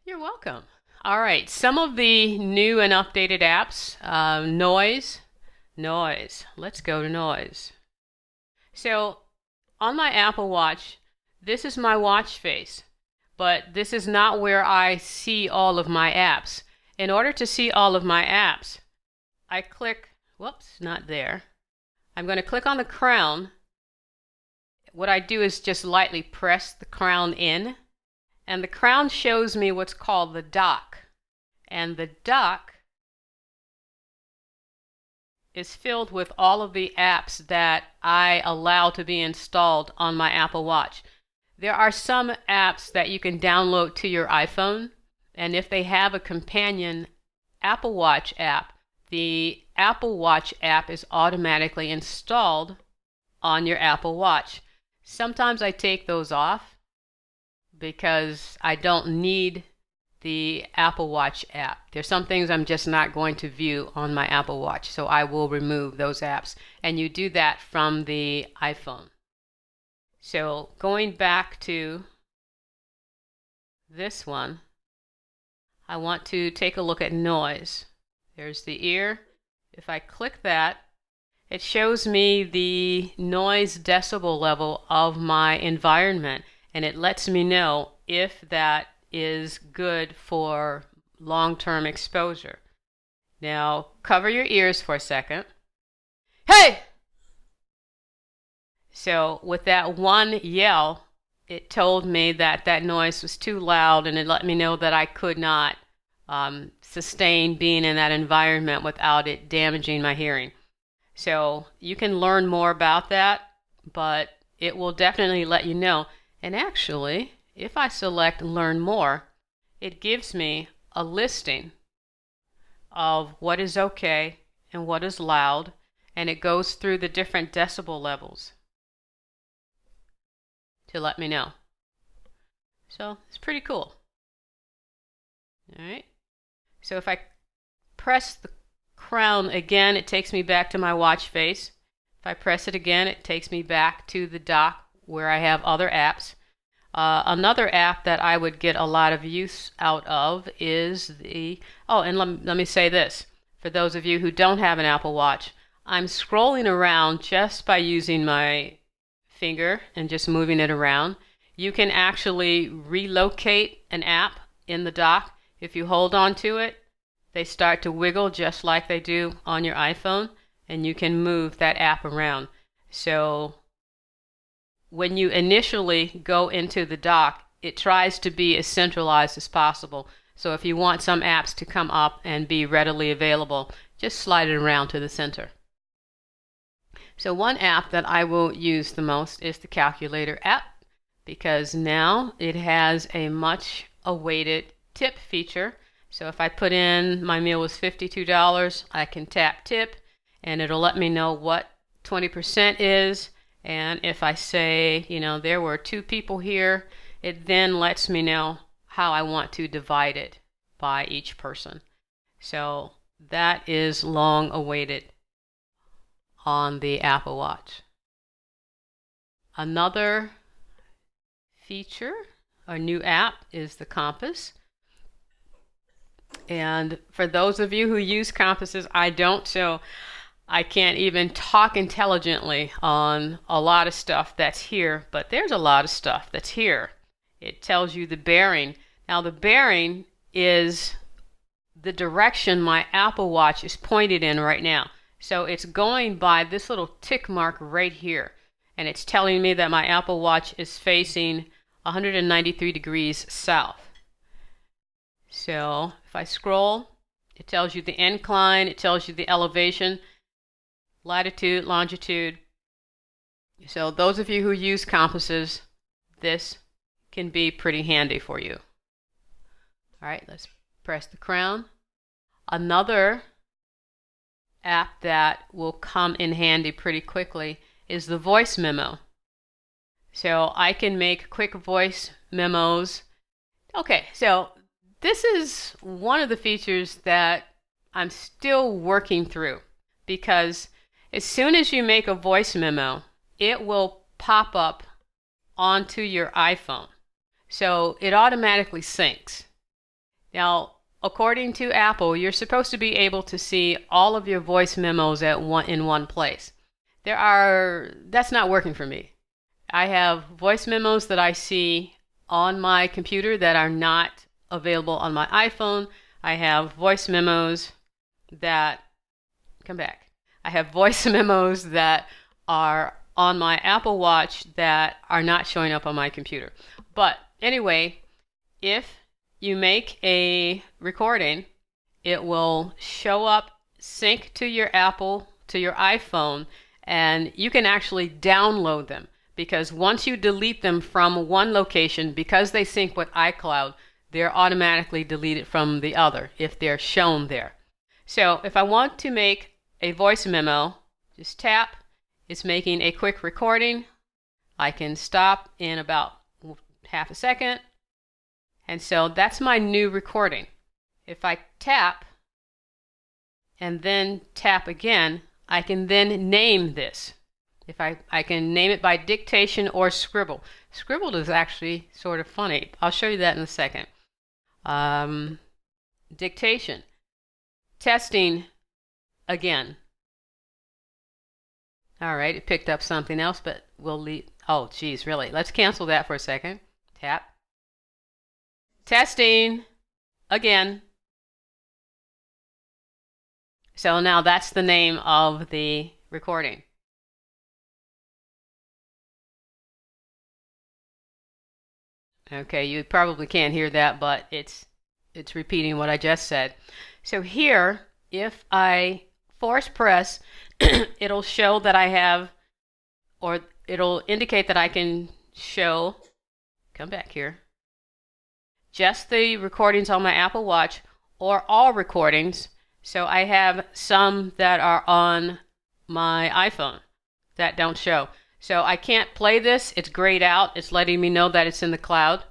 You're welcome. All right, some of the new and updated apps, noise. Let's go to noise. So on my Apple Watch, this is my watch face, but this is not where I see all of my apps. In order to see all of my apps, I click, whoops, not there. I'm going to click on the crown. What I do is just lightly press the crown in, and the crown shows me what's called the dock. And the dock is filled with all of the apps that I allow to be installed on my Apple Watch. There are some apps that you can download to your iPhone, and if they have a companion Apple Watch app, the Apple Watch app is automatically installed on your Apple Watch. Sometimes I take those off because I don't need the Apple Watch app. There's some things I'm just not going to view on my Apple Watch, so I will remove those apps. And you do that from the iPhone. So going back to this one, I want to take a look at noise. There's the ear. If I click that, it shows me the noise decibel level of my environment, and it lets me know if that is good for long-term exposure. Now, cover your ears for a second. Hey! So with that one yell, it told me that that noise was too loud, and it let me know that I could not sustain being in that environment without it damaging my hearing. So you can learn more about that, but it will definitely let you know. And actually, if I select Learn More, it gives me a listing of what is okay and what is loud, and it goes through the different decibel levels to let me know. So it's pretty cool. All right. So if I press the crown again, it takes me back to my watch face. If I press it again, it takes me back to the dock where I have other apps. Another app that I would get a lot of use out of is and let me say this. For those of you who don't have an Apple Watch, I'm scrolling around just by using my finger and just moving it around. You can actually relocate an app in the dock. If you hold on to it, they start to wiggle just like they do on your iPhone, and you can move that app around. So when you initially go into the dock, it tries to be as centralized as possible. So if you want some apps to come up and be readily available, just slide it around to the center. So one app that I will use the most is the calculator app, because now it has a much awaited tip feature. So if I put in my meal was $52, I can tap tip and it'll let me know what 20% is. And if I say, there were 2 people here, it then lets me know how I want to divide it by each person. So that is long awaited on the Apple Watch. Another feature, a new app, is the compass. And for those of you who use compasses, I don't, so I can't even talk intelligently on a lot of stuff that's here, but there's a lot of stuff that's here. It tells you the bearing. Now the bearing is the direction my Apple Watch is pointed in right now. So it's going by this little tick mark right here, and it's telling me that my Apple Watch is facing 193 degrees south. So if I scroll, it tells you the incline, it tells you the elevation, latitude, longitude. So those of you who use compasses, this can be pretty handy for you. All right, let's press the crown. Another app that will come in handy pretty quickly is the voice memo. So I can make quick voice memos. Okay, so this is one of the features that I'm still working through, because as soon as you make a voice memo, it will pop up onto your iPhone. So it automatically syncs. Now, according to Apple, you're supposed to be able to see all of your voice memos in one place. That's not working for me. I have voice memos that I see on my computer that are not available on my iPhone. I have voice memos that come back. I have voice memos that are on my Apple Watch that are not showing up on my computer. But anyway, if you make a recording, it will show up, sync to your iPhone, and you can actually download them, because once you delete them from one location, because they sync with iCloud, they're automatically deleted from the other if they're shown there. So if I want to make a voice memo, just tap. It's making a quick recording. I can stop in about half a second. And so that's my new recording. If I tap and then tap again, I can then name this. If I can name it by dictation or scribble. Scribble is actually sort of funny. I'll show you that in a second. Dictation. Testing again. All right, it picked up something else, but we'll leave. Oh, geez, really? Let's cancel that for a second. Tap. Testing again. So now that's the name of the recording. Okay, you probably can't hear that, but it's repeating what I just said. So here, if I force press, it'll show that I have, or it'll indicate that I can show, come back here, just the recordings on my Apple Watch or all recordings. So I have some that are on my iPhone that don't show. So I can't play this. It's grayed out. It's letting me know that it's in the cloud,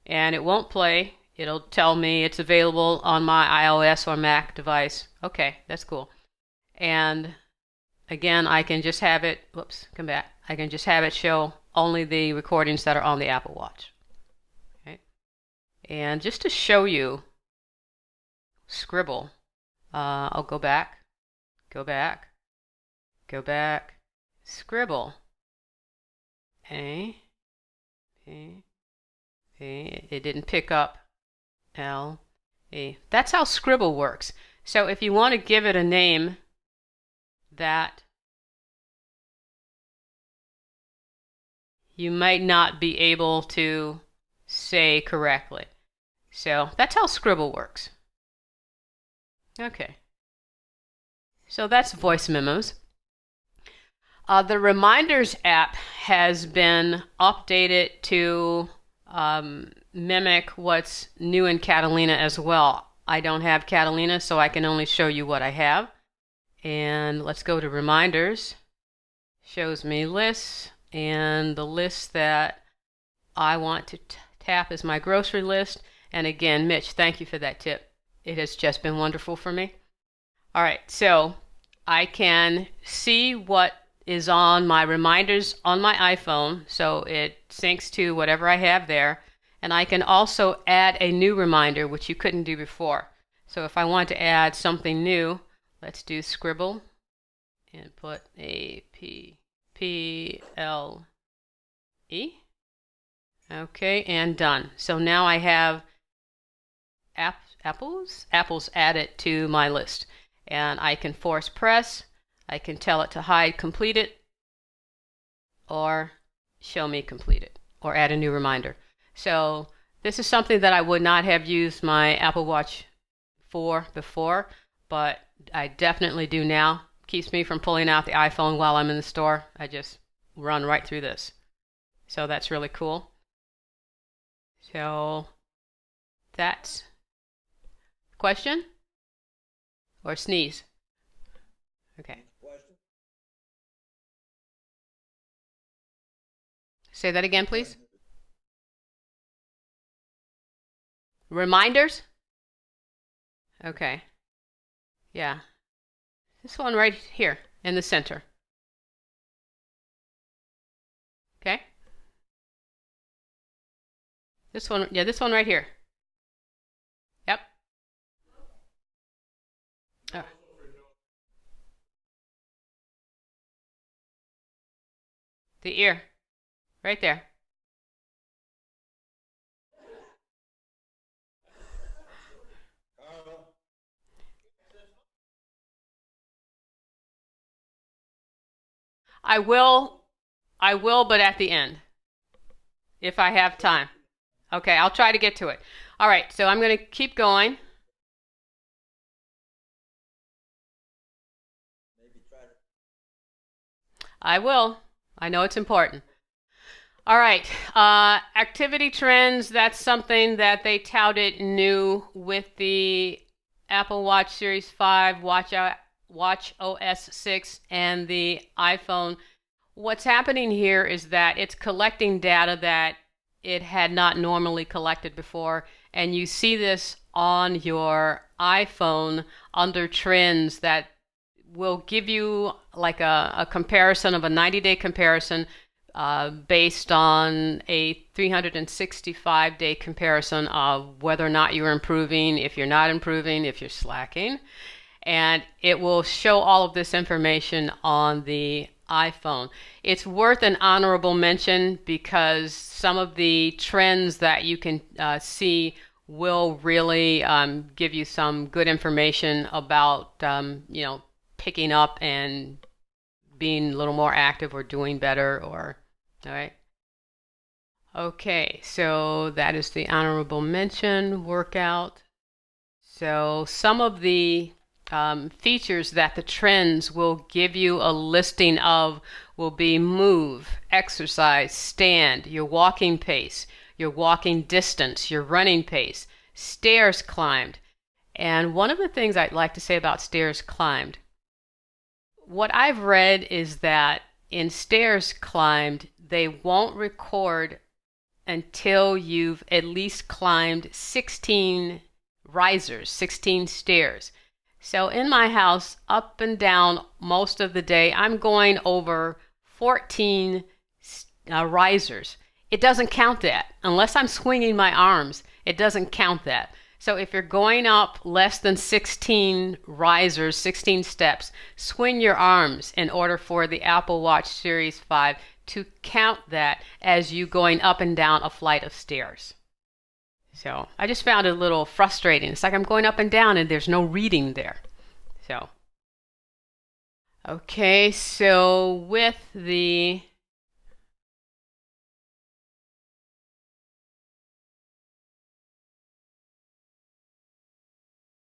and it won't play. It'll tell me it's available on my iOS or Mac device. Okay, that's cool. And again, I can just have it, whoops, come back. I can just have it show only the recordings that are on the Apple Watch. Okay. And just to show you, scribble. I'll go back, go back, go back, scribble. A, it didn't pick up L, E. That's how scribble works. So if you want to give it a name that you might not be able to say correctly. So that's how scribble works. Okay. So that's voice memos. The Reminders app has been updated to mimic what's new in Catalina as well. I don't have Catalina, so I can only show you what I have. And let's go to Reminders. Shows me lists, and the list that I want to tap is my grocery list. And again, Mitch, thank you for that tip. It has just been wonderful for me. All right, so I can see what is on my reminders on my iPhone, so it syncs to whatever I have there. And I can also add a new reminder, which you couldn't do before. So if I want to add something new, let's do scribble and put A-P-P-L-E. Okay, and done. So now I have apples added to my list. And I can force press. I can tell it to hide completed, or show me completed, or add a new reminder. So this is something that I would not have used my Apple Watch for before, but I definitely do now. Keeps me from pulling out the iPhone while I'm in the store. I just run right through this. So that's really cool. So that's question or sneeze? Okay. Say that again, please. Reminders? Okay. Yeah. This one right here in the center. Okay. This one, yeah, this one right here. Yep. The ear. Right there. I will, but at the end, if I have time. Okay, I'll try to get to it. All right, so I'm going to keep going. I will. I know it's important. All right, activity trends, that's something that they touted new with the Apple Watch Series 5, Watch OS 6, and the iPhone. What's happening here is that it's collecting data that it had not normally collected before, and you see this on your iPhone under trends that will give you like a comparison of a 90-day comparison based on a 365-day comparison of whether or not you're improving, if you're not improving, if you're slacking. And it will show all of this information on the iPhone. It's worth an honorable mention because some of the trends that you can see will really give you some good information about, picking up and being a little more active or doing better or, all right. Okay, so that is the honorable mention workout. So some of the features that the trends will give you a listing of will be move, exercise, stand, your walking pace, your walking distance, your running pace, stairs climbed. And one of the things I'd like to say about stairs climbed, what I've read is that in stairs climbed, they won't record until you've at least climbed 16 risers, 16 stairs. So in my house, up and down most of the day, I'm going over 14 risers. It doesn't count that. Unless I'm swinging my arms, it doesn't count that. So if you're going up less than 16 risers, 16 steps, swing your arms in order for the Apple Watch Series 5 to count that as you going up and down a flight of stairs. So I just found it a little frustrating. It's like I'm going up and down and there's no reading there. So, okay, so with the